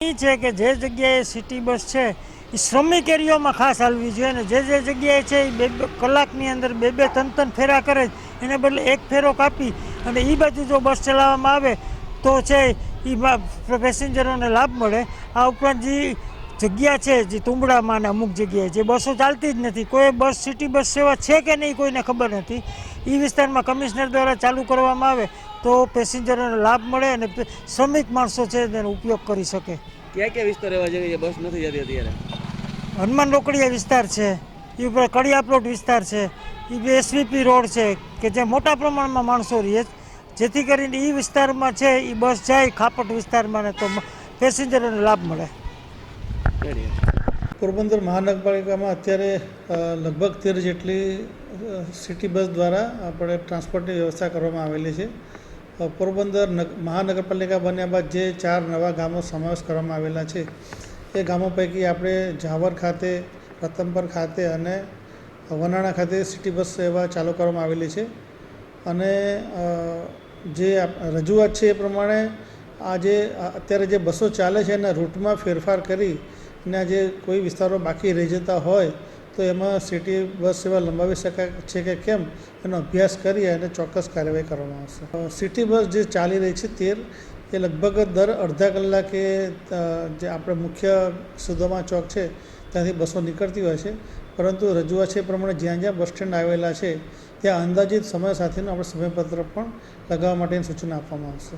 એ છે કે જે જગ્યાએ સિટી બસ છે એ શ્રમિક એરિયામાં ખાસ હાલવી જોઈએ ને જે જગ્યાએ છે એ બે કલાકની અંદર બે ત્રણ ફેરા કરે એને બદલે એક ફેરો કાપી અને એ બાજુ જો બસ ચલાવવામાં આવે તો છે એ પેસેન્જરોને લાભ મળે. આ ઉપરાંત જે જગ્યા છે જે તુંબડામાં ને અમુક જગ્યાએ જે બસો ચાલતી જ નથી, કોઈ બસ સિટી બસ સેવા છે કે નહીં કોઈને ખબર નથી. એ વિસ્તારમાં કમિશનર દ્વારા ચાલુ કરવામાં આવે તો પેસેન્જરોને લાભ મળે અને શ્રમિક માણસો છે તેનો ઉપયોગ કરી શકે. ક્યાં ક્યાં વિસ્તાર એવા છે કે બસ નથી જતી અત્યારે? હનુમાન રોકડિયા વિસ્તાર છે, એ ઉપર કડિયા પ્લોટ વિસ્તાર છે, એ એસવીપી રોડ છે કે જે મોટા પ્રમાણમાં માણસો રહે, જેથી કરીને એ વિસ્તારમાં છે એ બસ જાય ખાપટ વિસ્તારમાં ને તો પેસેન્જરોને લાભ મળે. પોરબંદર મહાનગરપાલિકામાં અત્યારે લગભગ 13 જેટલી સિટી બસ દ્વારા આપણે ટ્રાન્સપોર્ટની વ્યવસ્થા કરવામાં આવેલી છે. પોરબંદર મહાનગરપાલિકા બન્યા બાદ જે 4 નવા ગામો સમાવેશ કરવામાં આવેલા છે એ ગામો પૈકી આપણે જાવર ખાતે, રતનપર ખાતે અને વનાણા ખાતે સિટી બસ સેવા ચાલુ કરવામાં આવેલી છે. અને જે રજૂઆત છે એ પ્રમાણે આજે અત્યારે જે બસો ચાલે છે એના રૂટમાં ફેરફાર કરી અને જે કોઈ વિસ્તારો બાકી રહી જતા હોય તો એમાં સિટી બસ સેવા લંબાવી શકાય છે કે કેમ એનો અભ્યાસ કરી અને ચોક્કસ કાર્યવાહી કરવામાં આવશે. સિટી બસ જે ચાલી રહી છે 13 એ લગભગ દર અડધા કલાકે જે આપણે મુખ્ય સુદામા ચોક છે ત્યાંથી બસો નીકળતી હોય છે, પરંતુ રજૂઆત છે એ પ્રમાણે જ્યાં જ્યાં બસ સ્ટેન્ડ આવેલા છે ત્યાં અંદાજિત સમય સાથેનું આપણે સમયપત્ર પણ લગાવવા માટેની સૂચના આપવામાં આવશે.